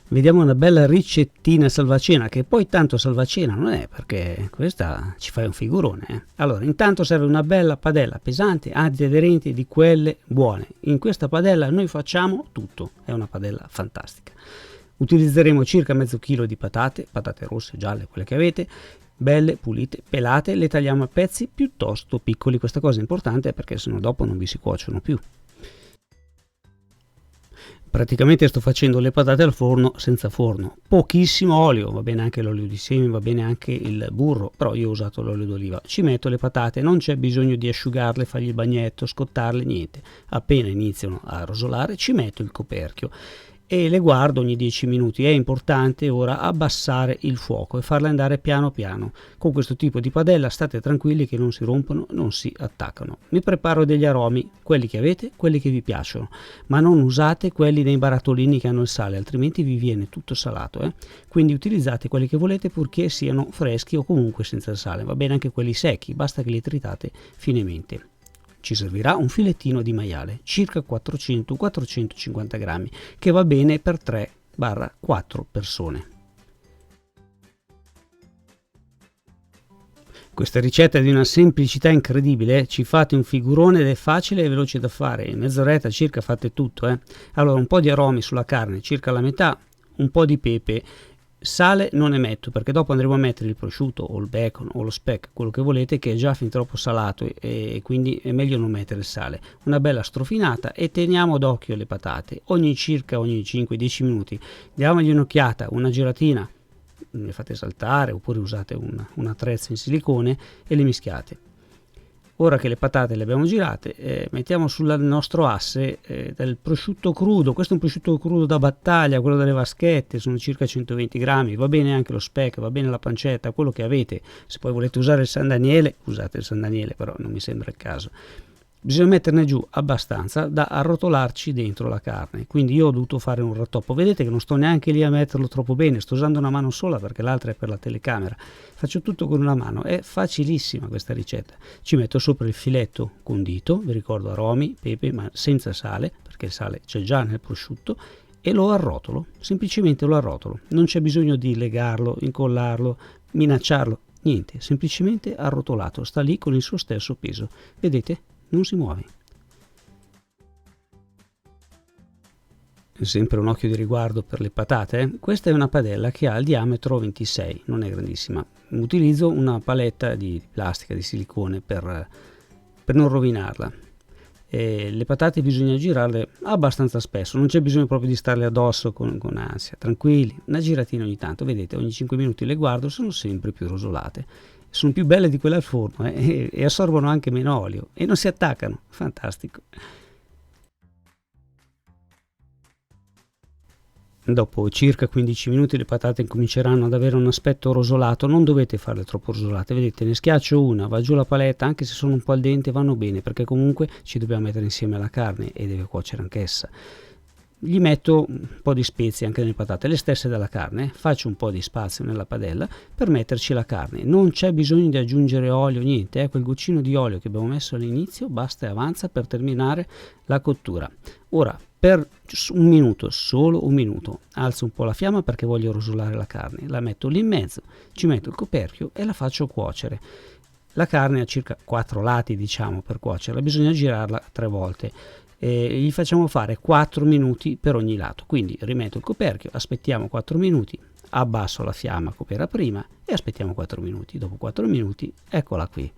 Vediamo una bella ricettina salvacena, che poi tanto salvacena non è, perché questa ci fai un figurone. Allora, intanto serve una bella padella pesante, antiaderente, di quelle buone. In questa padella noi facciamo tutto, è una padella fantastica. Utilizzeremo circa mezzo chilo di patate rosse, gialle, quelle che avete, belle, pulite, pelate, le tagliamo a pezzi piuttosto piccoli. Questa cosa è importante perché sennò dopo non vi si cuociono più. Praticamente sto facendo le patate al forno senza forno, pochissimo olio, va bene anche l'olio di semi, va bene anche il burro, però io ho usato l'olio d'oliva. Ci metto le patate, non c'è bisogno di asciugarle, fargli il bagnetto, scottarle, niente. Appena iniziano a rosolare ci metto il coperchio e le guardo ogni 10 minuti. È importante ora abbassare il fuoco e farle andare piano piano. Con questo tipo di padella state tranquilli che non si rompono, non si attaccano. Mi preparo degli aromi, quelli che avete, quelli che vi piacciono, ma non usate quelli dei barattolini che hanno il sale, altrimenti vi viene tutto salato. Quindi utilizzate quelli che volete purché siano freschi o comunque senza il sale. Va bene anche quelli secchi, basta che li tritate finemente. Ci servirà un filettino di maiale, circa 400-450 grammi, che va bene per 3-4 persone. Questa ricetta è di una semplicità incredibile, ci fate un figurone ed è facile e veloce da fare, in mezz'oretta circa fate tutto. Allora, un po' di aromi sulla carne, circa la metà, un po' di pepe. Sale non ne metto perché dopo andremo a mettere il prosciutto o il bacon o lo speck, quello che volete, che è già fin troppo salato e quindi è meglio non mettere il sale. Una bella strofinata e teniamo d'occhio le patate ogni 5-10 minuti. Diamogli un'occhiata, una giratina, le fate saltare oppure usate un attrezzo in silicone e le mischiate. Ora che le patate le abbiamo girate, mettiamo sul nostro asse del prosciutto crudo. Questo è un prosciutto crudo da battaglia, quello delle vaschette, sono circa 120 grammi, va bene anche lo speck, va bene la pancetta, quello che avete. Se poi volete usare il San Daniele, usate il San Daniele, però non mi sembra il caso. Bisogna metterne giù abbastanza da arrotolarci dentro la carne, quindi io ho dovuto fare un rattoppo. Vedete che non sto neanche lì a metterlo troppo bene, sto usando una mano sola perché l'altra è per la telecamera. Faccio tutto con una mano, è facilissima questa ricetta. Ci metto sopra il filetto condito, vi ricordo aromi, pepe, ma senza sale, perché il sale c'è già nel prosciutto, e lo arrotolo, semplicemente lo arrotolo. Non c'è bisogno di legarlo, incollarlo, minacciarlo, niente, semplicemente arrotolato, sta lì con il suo stesso peso. Vedete? Non si muove. Sempre un occhio di riguardo per le patate. Questa è una padella che ha il diametro 26, non è grandissima. Utilizzo una paletta di plastica, di silicone per non rovinarla. Le patate bisogna girarle abbastanza spesso, non c'è bisogno proprio di starle addosso con ansia, tranquilli, una giratina ogni tanto. Vedete, ogni 5 minuti le guardo, sono sempre più rosolate. Sono più belle di quelle al forno e assorbono anche meno olio e non si attaccano, fantastico. Dopo circa 15 minuti le patate cominceranno ad avere un aspetto rosolato, non dovete farle troppo rosolate, vedete, ne schiaccio una, va giù la paletta, anche se sono un po' al dente vanno bene perché comunque ci dobbiamo mettere insieme alla carne e deve cuocere anch'essa. Gli metto un po' di spezie anche nelle patate, le stesse della carne, faccio un po' di spazio nella padella per metterci la carne, non c'è bisogno di aggiungere olio, niente, quel goccino di olio che abbiamo messo all'inizio basta e avanza per terminare la cottura. Ora per un minuto, solo un minuto, alzo un po' la fiamma perché voglio rosolare la carne, la metto lì in mezzo, ci metto il coperchio e la faccio cuocere. La carne ha circa 4 lati, diciamo, per cuocerla, bisogna girarla 3 volte. Gli facciamo fare 4 minuti per ogni lato, quindi rimetto il coperchio, aspettiamo 4 minuti, abbasso la fiamma come era prima e aspettiamo 4 minuti. Dopo 4 minuti eccola qui,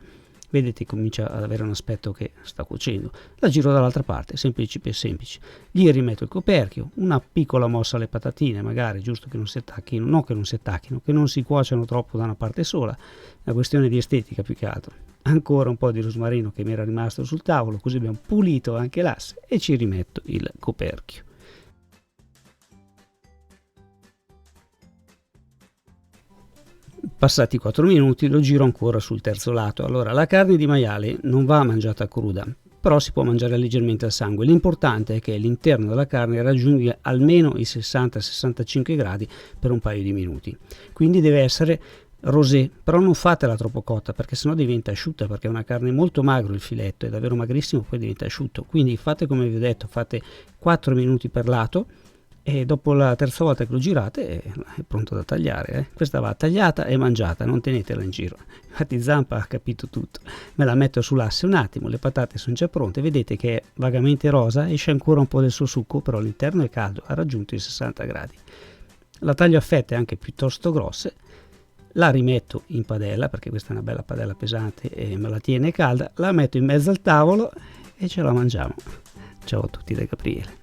vedete, comincia ad avere un aspetto che sta cuocendo. La giro dall'altra parte, semplice per semplice, gli rimetto il coperchio, una piccola mossa alle patatine magari, giusto che non si attacchino, no che non si attacchino, che non si cuociano troppo da una parte sola, è una questione di estetica più che altro. Ancora un po' di rosmarino che mi era rimasto sul tavolo, così abbiamo pulito anche l'asse e ci rimetto il coperchio. Passati 4 minuti lo giro ancora sul terzo lato. Allora, la carne di maiale non va mangiata cruda, però si può mangiare leggermente al sangue. L'importante è che l'interno della carne raggiunga almeno i 60-65 gradi per un paio di minuti. Quindi deve essere rosé, però non fatela troppo cotta perché sennò diventa asciutta, perché è una carne molto magro, il filetto è davvero magrissimo, poi diventa asciutto. Quindi fate come vi ho detto, fate 4 minuti per lato e dopo la terza volta che lo girate è pronto da tagliare. Questa va tagliata e mangiata, non tenetela in giro. Infatti Zampa ha capito tutto. Me la metto sull'asse un attimo, le patate sono già pronte, vedete che è vagamente rosa, esce ancora un po' del suo succo, però l'interno è caldo, ha raggiunto i 60 gradi. La taglio a fette anche piuttosto grosse, la rimetto in padella, perché questa è una bella padella pesante e me la tiene calda, la metto in mezzo al tavolo e ce la mangiamo. Ciao a tutti da Gabriele.